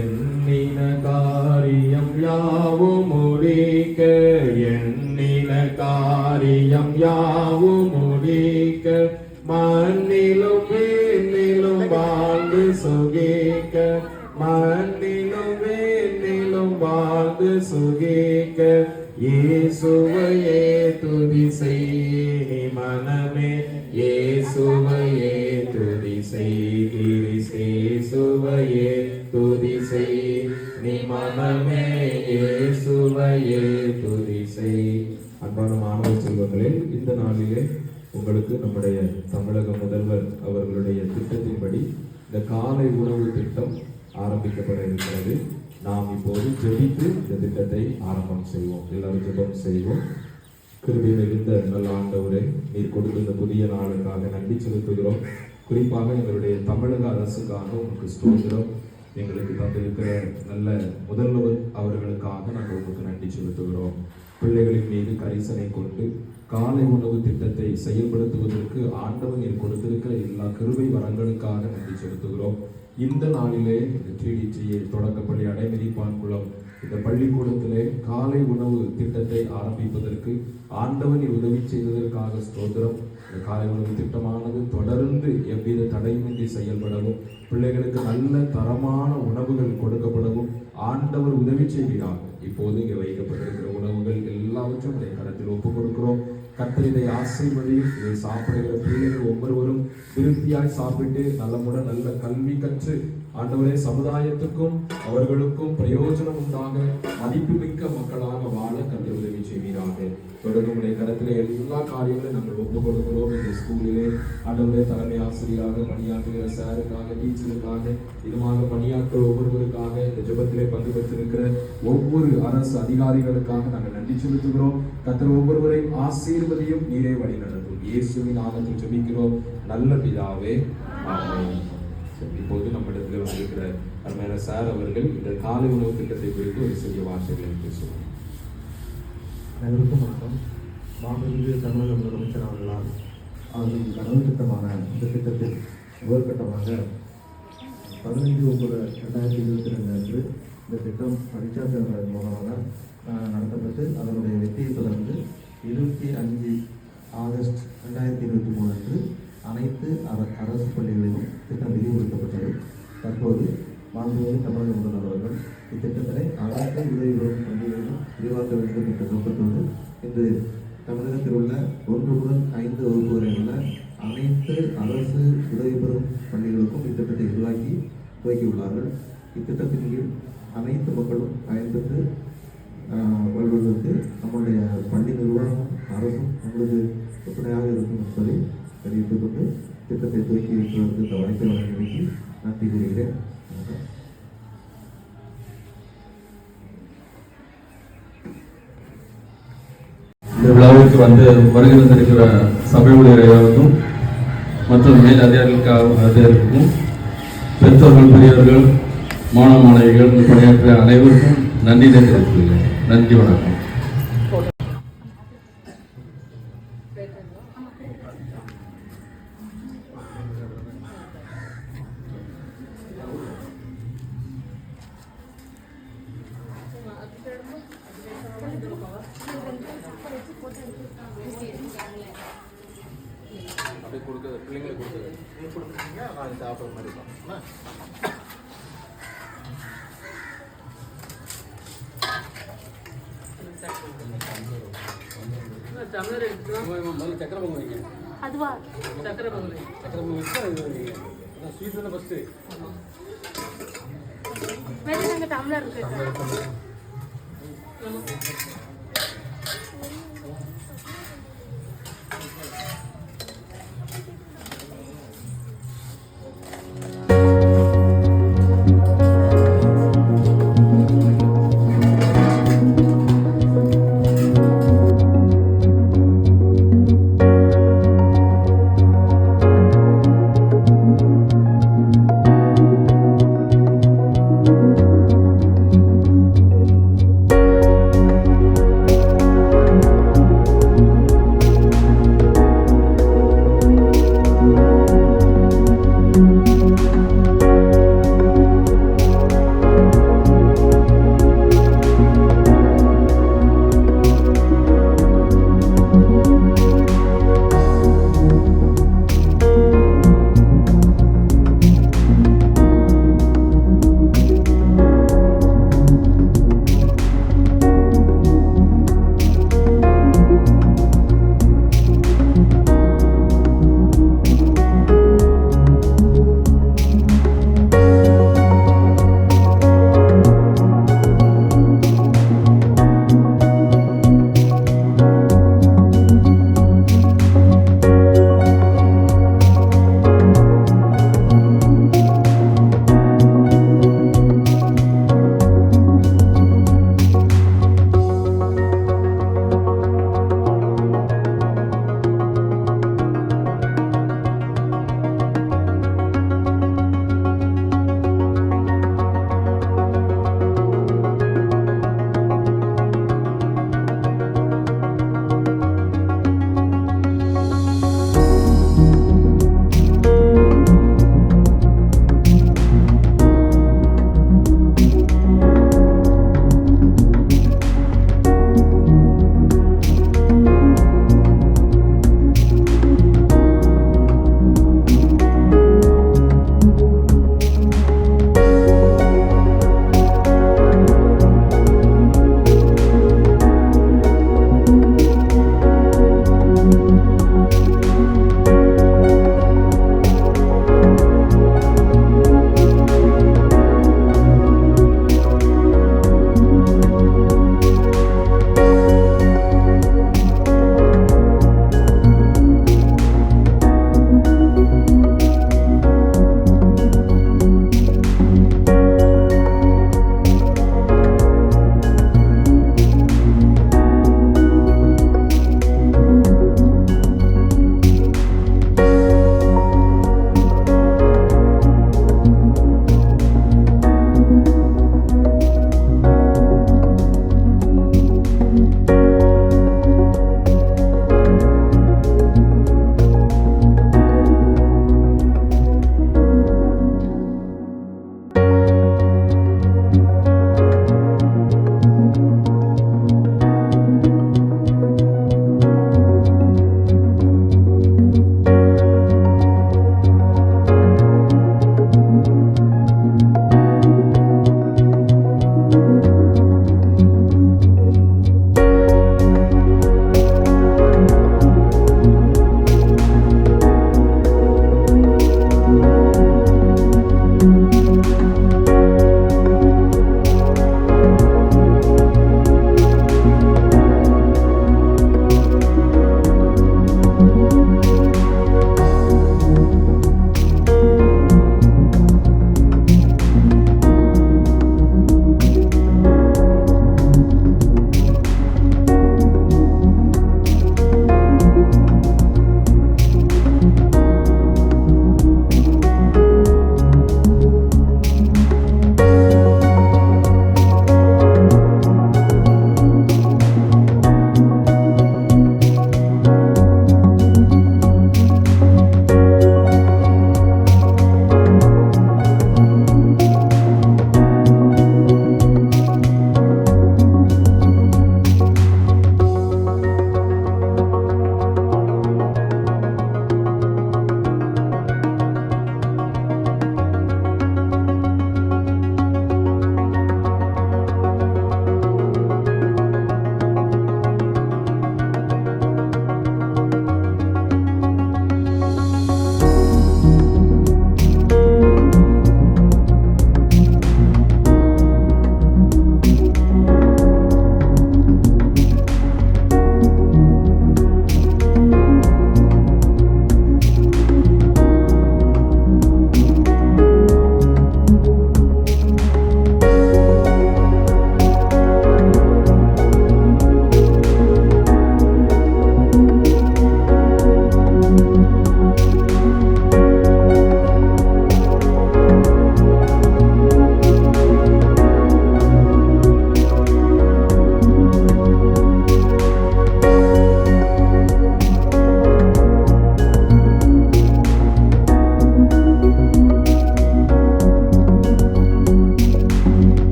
எண்ணின காரியம் யாவும் முடிக்க, எண்ணின காரியம் யாவும் முடிக்க, மண்ணிலும் விண்ணிலும் வாழ்ந்து சுகிக்க, மண்ணிலும் விண்ணிலும் வாழ்ந்து சுகிக்க, இயேசுவையே துதி செய் மனமே, இயேசுவையே துதி செய், இயேசுவையே துதி செய் நீ மனமே, இயேசுவையே துதி செய். அன்பான மாணவ செல்வங்களே, இந்த நாளிலே உங்களுக்கு நம்முடைய தமிழக முதல்வர் அவர்களுடைய திட்டத்தின்படி இந்த காலை உணவு திட்டம் ஆரம்பிக்கப்பட இருக்கிறது. நாம் இப்போது ஜெபித்து இந்த திட்டத்தை ஆரம்பம் செய்வோம். எல்லாரும் ஜெபம் செய்வோம். கிருபை மிகுந்த நல்ல ஆண்டவரே, நீர் கொடுத்த இந்த புதிய நாளுக்காக நன்றி செலுத்துகிறோம். குறிப்பாக எங்களுடைய தமிழக அரசுக்காக உங்களுக்கு ஸ்தோத்திரம். எங்களுக்கு தந்திருக்கிற நல்ல முதல்வர் அவர்களுக்காக நாங்கள் உங்களுக்கு நன்றி செலுத்துகிறோம். பிள்ளைகளின் மீது கரிசனை கொண்டு காலை உணவு திட்டத்தை செயல்படுத்துவதற்கு ஆண்டவன் நீர் கொடுத்திருக்கிற எல்லா கிருபை வரங்களுக்காக நன்றி செலுத்துகிறோம். இந்த நாளிலே TDTA தொடக்கப்பள்ளி அடைமதிப்பான்குளம் இந்த பள்ளிக்கூடத்திலே காலை உணவு திட்டத்தை ஆரம்பிப்பதற்கு ஆண்டவன் உதவி செய்ததற்காக ஸ்தோத்திரம். இந்த காலை உணவு திட்டமானது தொடர்ந்து எவ்வித தடையின்றி செயல்படவும், பிள்ளைகளுக்கு நல்ல தரமான உணவுகள் கொடுக்கப்படவும் ஆண்டவர் உதவி செய்கிறார். இப்போது இங்கே வைக்கப்பட்டிருக்கிற உணவுகள் எல்லாவற்றும் உடைய கரத்தில் ஒப்புக் கொடுக்கிறோம். கர்த்தர் இதை ஆசீர்வதியும். இதை சாப்பிடுகிற பிள்ளைகள் ஒவ்வொருவரும் திருப்தியாய் சாப்பிட்டு நலமுடன் நல்ல கல்வி கற்று ஆண்டவரே சமுதாயத்துக்கும் அவர்களுக்கும் பிரயோஜனம் உண்டாக மதிப்புமிக்க மக்களாக வாழ கர்த்தர் உதவி செய்வீராக. தொடர்புடைய கருத்திலே எல்லா காரியங்களும் நாங்கள் ஒப்புக் கொடுக்கிறோம். இந்த ஸ்கூலிலே ஆண்டவரே தலைமை ஆசிரியராக பணியாற்றுகிற சாருக்காக, டீச்சருக்காக, இதுமாக பணியாற்ற ஒவ்வொருவருக்காக, இந்த ஜெபத்திலே பங்கு பெற்றிருக்கிற ஒவ்வொரு அரசு அதிகாரிகளுக்காக நாங்கள் நன்றி செலுத்துகிறோம். கர்த்தர் ஒவ்வொருவரையும் ஆசீர்வதியும், நீரே வழி நடத்தும். இயேசுவின் நாமத்தில் ஜெபிக்கிறோம் நல்ல பிதாவே, ஆமென். இப்போது நம்மிடத்தில் வந்திருக்கிற அருமையான சார் அவர்கள் இந்த காலை உணவு திட்டத்தை குறித்து ஒரு சிறிய வார்த்தைகளை பேசுவார். அனைவருக்கும் வணக்கம். மாண்புமிகு தமிழக முதலமைச்சர் அவர்களால் அவர்களின் கனவு திட்டமான இந்த திட்டத்தில் முதற்கட்டமாக 15/9/2022 அன்று இந்த திட்டம் பரீட்சாத்தின் மூலமாக நடத்தப்பட்டு அதனுடைய வெற்றியை தொடர்ந்து 25 ஆகஸ்ட் 2023 அன்று அனைத்து அரசு பள்ளிகளிலும் திட்டம் விரிவுபடுத்தப்பட்டது. தற்போது மாண்புமிகு தமிழக முதல்வர் அவர்கள் இத்திட்டத்தினை அனைத்து உதவி பெறும் பள்ளிகளிலும் விரிவாக்க வேண்டும் என்ற நோக்கத்தோடு இன்று தமிழகத்தில் உள்ள 1 முதல் 5 வகுப்பு வரை உள்ள அனைத்து அரசு உதவி பெறும் பள்ளிகளுக்கும் இத்திட்டத்தை உருவாக்கி துவக்கியுள்ளார்கள். இத்திட்டத்தின் கீழ் அனைத்து மக்களும் பயன்பெற்று வாழ்வதற்கு நம்முடைய பள்ளி நிர்வாகம் அரசும் உங்களுக்கு ஒத்துணையாக இருக்கும் என்பதை தெரிவித்துக் கொண்டு திட்டத்தை துவக்கி வைப்பதற்கு இந்த வாய்ப்பை வழங்கி நன்றி கூறுகிறேன். இந்த விழாவிற்கு வருகை வந்திருக்கிற சபை ஊழியர்களுக்கும் மற்றும் மேல் அதிகாரிகளுக்கும் பெற்றோர்கள், பெரியவர்கள், மாணவ மாணவிகள் பணியாற்றிய அனைவருக்கும் நன்றி தெரிவித்துள்ளேன். நன்றி, வணக்கம். அப்படியே கொடுக்குறது பிள்ளைங்களுக்கு கொடுக்குறது நீங்கள் கொடுக்குறீங்க, நான் சாப்பிட்ற மாதிரி தான். சக்கரை பொங்கல் வைங்க. அதுவா சக்கரை பொங்கல் ஸ்வீட் தானே ஃபஸ்ட்டு. டம்ளர் இருக்கு.